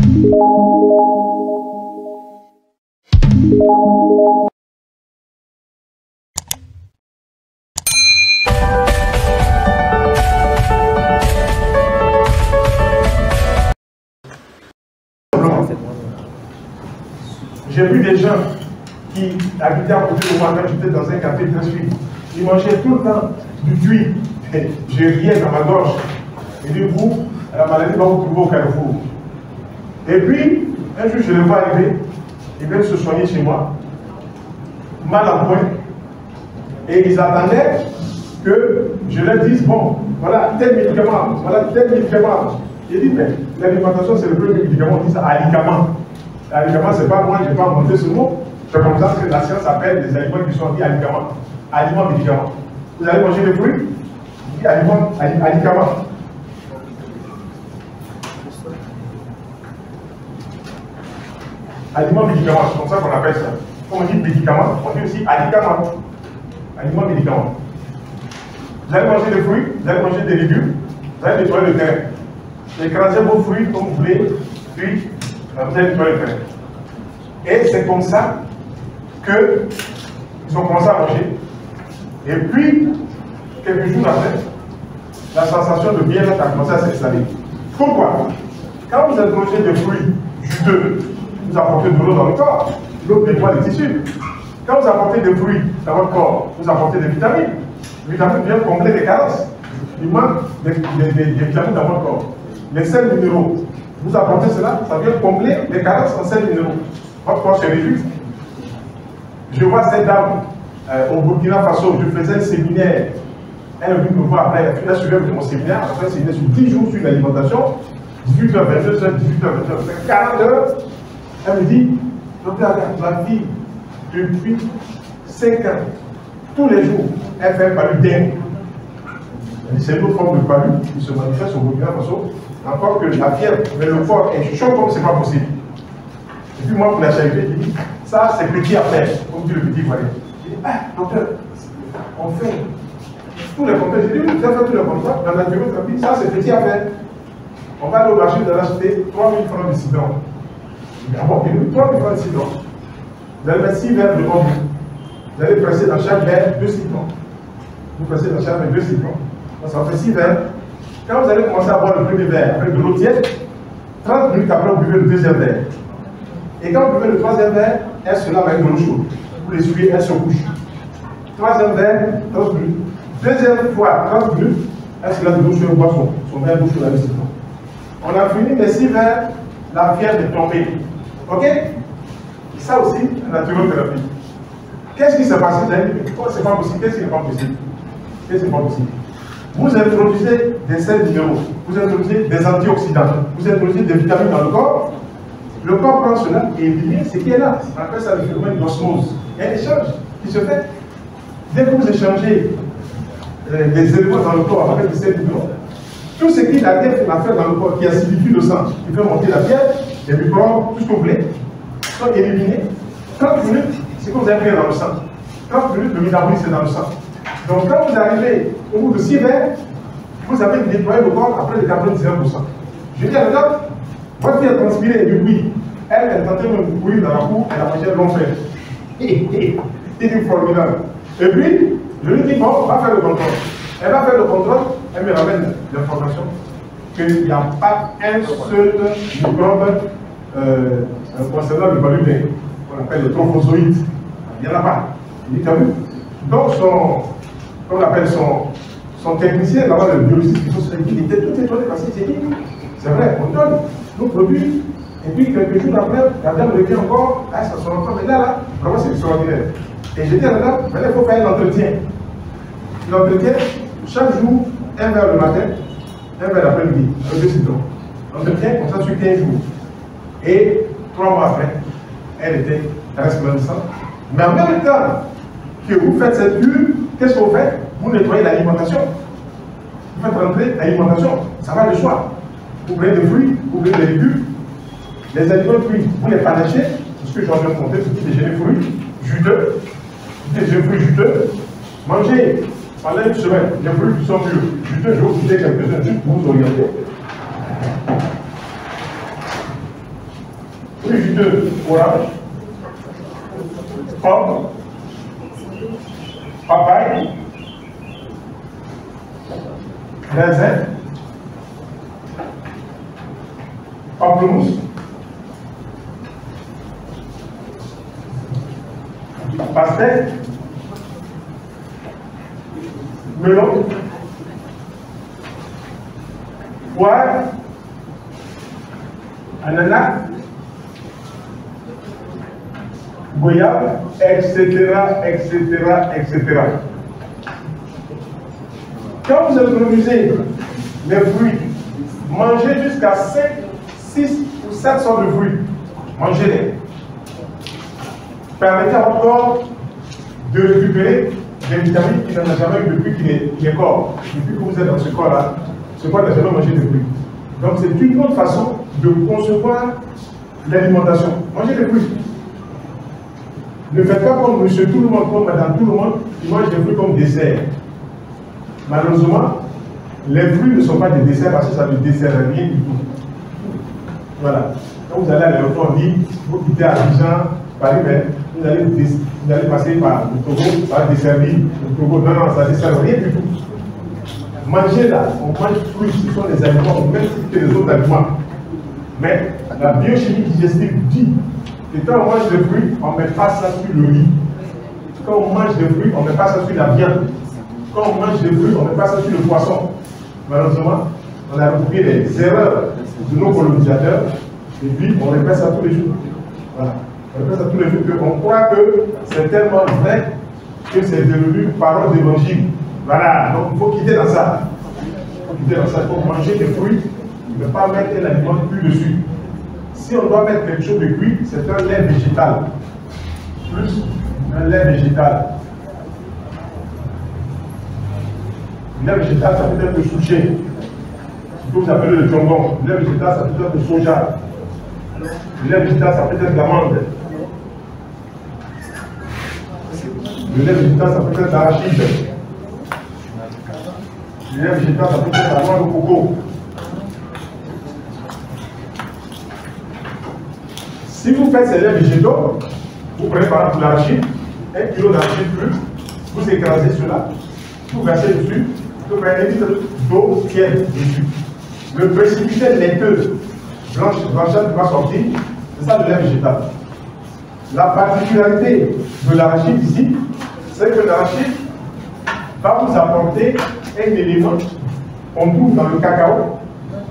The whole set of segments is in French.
J'ai vu des gens qui habitaient à côté de moi quand j'étais dans un café très suivi. Ils mangeaient tout le temps du cuit. Je riais dans ma gorge. Et du coup, la maladie va vous trouver au carrefour. Et puis, un jour, je les vois arriver. Ils viennent se soigner chez moi. Mal en point. Et ils attendaient que je leur dise, bon, voilà tel médicament, voilà tel médicament. J'ai dit, mais l'alimentation, c'est le premier médicament. On dit ça, alicament. Alicament, c'est pas moi, je n'ai pas inventé ce mot. C'est comme ça que la science appelle les aliments qui sont dits alicaments. Aliments, médicaments. Vous allez manger des fruits, on dit aliments, alicaments. Aliments, médicaments, c'est comme ça qu'on appelle ça. Comme on dit médicaments, on dit aussi alicaments. Aliments, médicaments. Vous allez manger des fruits, vous allez manger des légumes, vous allez nettoyer le terrain. Écrasez vos fruits comme vous voulez, puis vous allez nettoyer le terrain. Et c'est comme ça qu'ils ont commencé à manger. Et puis, quelques jours après, la sensation de bien-être a commencé à s'installer. Pourquoi? Quand vous avez mangé des fruits juteux, vous apportez de l'eau dans le corps, l'eau nettoie les tissus. Quand vous apportez des fruits dans votre corps, vous apportez des vitamines. Les vitamines viennent combler les carences. Il manque des vitamines dans votre corps. Les sels minéraux, vous apportez cela, ça vient combler les carences en sels minéraux. Votre corps se réjouit. Je vois cette dame au Burkina Faso, je faisais un séminaire. Elle est venue me voir après, elle suivait de mon séminaire, après un séminaire sur 10 jours sur l'alimentation, 18h, 22h, 18h, 22h, 40 heures. Elle me dit, docteur, ma fille, depuis 5 ans, tous les jours, elle fait un palu dingue. C'est une autre forme de palu qui se manifeste au Burkina Faso. Encore que la fièvre, mais le corps est chaud comme c'est pas possible. Et puis moi, pour la charité, je dis, ça c'est petit à faire, comme dit le petit voisin. Je dis, ah, docteur, on fait tous les contrats. J'ai dit, oui, vous avez fait tous les contrats, dans la thérapie, ça c'est petit à faire. On va aller au marché de l'acheter 3 000 francs de cidron. Je dis, ah bon, 3 000 francs de cidron. Vous allez mettre 6 verres de bambou. Vous allez presser dans chaque verre 2 citrons. Vous pressez dans chaque verre 2 citrons. Ça fait 6 verres. Quand vous allez commencer à boire le premier verre avec de l'eau tiède, 30 minutes après, vous buvez le deuxième verre. Et quand vous buvez le troisième verre, elle se lave avec de l'eau chaude. Vous l'essuie, elle se couche. Troisième verre, 30 minutes. Deuxième fois, 30 minutes, elle se lave de l'eau chaude et boit son verre d'eau chaude avec citron. On a fini les 6 verres, la fièvre est tombée. Ok? Ça aussi, la naturothérapie. Qu'est-ce qui s'est passé? C'est pas possible. Qu'est-ce qui n'est pas possible? Qu'est-ce qui n'est pas possible? Vous introduisez des sels minéraux, vous introduisez des antioxydants, vous introduisez des vitamines dans le corps prend cela et élimine ce qui est là. On appelle ça le phénomène d'osmose. Il y a un échange qui se fait. Dès que vous échangez des éléments dans le corps avec des sels minéraux, tout ce qui a fait l'affaire dans le corps, qui acidifie le sang, qui fait monter la fièvre, les microbes, tout ce que vous voulez, sont éliminés. 30 minutes, c'est que vous avez pris dans le sang. 30 minutes, le métabolisme est dans le sang. Donc quand vous arrivez au bout de 6 verres, vous avez nettoyé le corps après les 99%. Je dis à la dame, votre fille a transpiré du bruit. Elle tentait de me courir dans la cour, elle a mangé un long fer. C'est du formidable. Et puis, je lui dis, bon, on va faire le contrôle. Elle va faire le contrôle, elle me ramène l'information qu'il n'y a pas un seul microbe concernant le palu qu'on appelle le trophozoïde. Il n'y en a pas. Il dit, t'as vu? Donc, on appelle son technicien, là-bas, le biologiste, il était tout étonné parce qu'il s'est dit, c'est vrai, on donne nos produits, et puis quelques jours après, la dame revient encore, ah, ça sera encore, mais là, vraiment c'est extraordinaire. Et j'ai dit à la dame, maintenant il faut faire l'entretien. L'entretien, chaque jour, un verre le matin, un verre l'après-midi, avec 2 citrons. L'entretien, comme ça, sur 15 jours. Et 3 mois après, elle reste resplendissante. Mais en même temps que vous faites cette cure, qu'est-ce que vous faites? Vous nettoyez l'alimentation. Vous faites rentrer l'alimentation. Ça va de soi. Vous prenez des fruits, vous prenez des légumes. Les aliments fruits, vous les panachez. Ce que j'ai envie de montrer, c'est petit déjeuner fruits juteux. Petit déjeuner fruits juteux. Mangez pendant une semaine les fruits qui sont mûrs. Juteux, je vais vous citer quelques-uns juste pour vous orienter. Fruits juteux, orange, pomme, papaye, raisin, pamplemousse, pastèque, melon, poire, ananas, goyave, etc., etc., etc. Quand vous introduisez les fruits, mangez jusqu'à 5, 6 ou 7 sortes de fruits. Mangez-les. Permettez à votre corps de récupérer des vitamines qu'il n'en a jamais eu depuis qu'il est corps. Depuis que vous êtes dans ce corps-là, ce corps n'a jamais mangé de fruits. Donc c'est une autre façon de concevoir l'alimentation. Mangez des fruits. Ne faites pas comme monsieur tout le monde, comme madame tout le monde, qui mange des fruits comme dessert. Malheureusement, les fruits ne sont pas des desserts parce que ça ne dessert rien du tout. Voilà. Quand vous allez à l'aéroport, on dit, vous quittez Abidjan, Paris, mais vous allez passer par le Togo, ça va desservir. Le Togo, non, ça ne dessert rien du tout. Manger là, on mange fruits, ce sont des aliments au même titre que les autres aliments. Mais la biochimie digestive dit que quand on mange des fruits, on ne met pas ça sur le riz. Quand on mange des fruits, on ne met pas ça sur la viande. Quand on mange des fruits, on ne met pas ça sur le poisson. Malheureusement, on a repris les erreurs de nos colonisateurs et puis on répète ça tous les jours. Voilà. On répète ça tous les jours. On croit que c'est tellement vrai que c'est devenu parole d'évangile. Voilà, donc il faut quitter dans ça. Il faut quitter dans ça. Il faut manger des fruits, ne pas mettre un aliment cuit dessus. Si on doit mettre quelque chose de cuit, c'est un lait végétal. Plus un lait végétal. Le lait végétal, ça peut être le souché. Ce que vous appelez le tongon. Le lait végétal, ça peut être le soja. Le lait végétal, ça peut être l'amande. Le lait végétal, ça peut être l'arachide. Le lait végétal, ça peut être la noix de coco. Si vous faites ces laits végétaux, vous prenez par exemple l'arachide, 1 kg d'arachide brut, vous écrasez cela, vous versez dessus, vous prenez 1 litre d'eau tiède dessus. Le précipité laiteux blanchâtre qui va sortir, c'est ça le lait végétal. La particularité de l'arachide ici, c'est que l'arachide va vous apporter un élément qu'on trouve dans le cacao,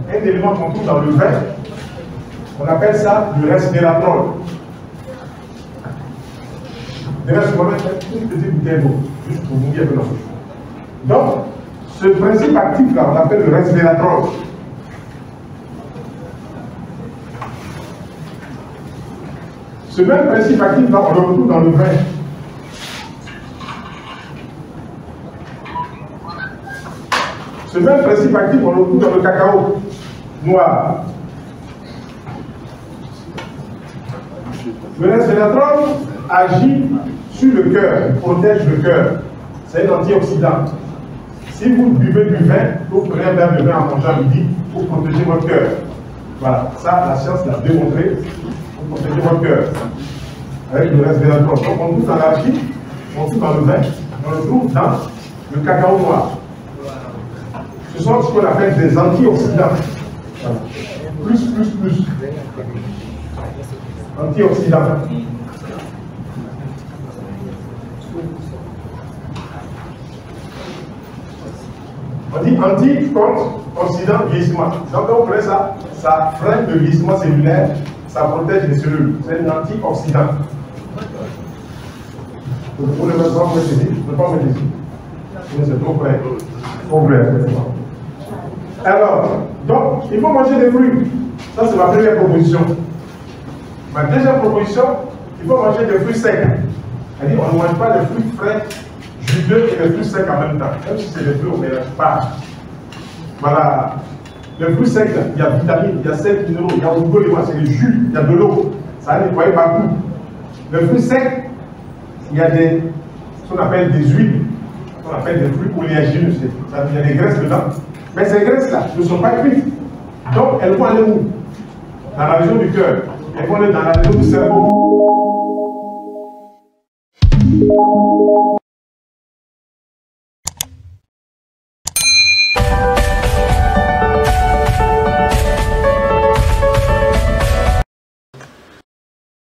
un élément qu'on trouve dans le vin. On appelle ça le resveratrol. D'ailleurs, je vais mettre une petite bouteille d'eau, juste pour vous dire que non. Donc, ce principe actif-là, on l'appelle le resveratrol. Ce même principe actif-là, on le retrouve dans le vin. Ce même principe actif, on le retrouve dans le cacao noir. Le resveratrol agit sur le cœur, protège le cœur. C'est un antioxydant. Si vous buvez du vin, vous prenez un verre de vin en mangeant à midi, vous protégez votre cœur. Voilà, ça, la science l'a démontré. Vous protégez votre cœur avec le resveratrol. Donc, on trouve dans l'arachide, on trouve dans le vin, on le trouve dans le cacao noir. Ce sont ce qu'on appelle des antioxydants. Voilà. Plus. Antioxydants. On dit anti contre oxydant vieillissement. Donc on prend ça, ça freine le vieillissement cellulaire, ça protège les cellules. C'est un antioxydant. Vous ne pouvez pas mettre ici, ne pas mettre ici. C'est trop près. Trop près. Alors, donc, il faut manger des fruits. Ça, c'est ma première proposition. Ma deuxième proposition, il faut manger des fruits secs. C'est-à-dire, on ne mange pas des fruits frais, juteux et des fruits secs en même temps. Même si c'est des fruits, on ne mélange pas. Voilà. Les fruits secs, il y a vitamines, il y a 7 minéraux, il y a oligo-éléments, c'est le jus, il y a de l'eau. Ça va nettoyer partout. Les fruits secs, il y a ce qu'on appelle des huiles, ce qu'on appelle des fruits oléagineux. Il y a des graisses dedans. Mais ces graisses-là ne sont pas cuites. Donc, elles vont aller où? Dans la région du cœur. elles vont aller dans la réseau du cerveau.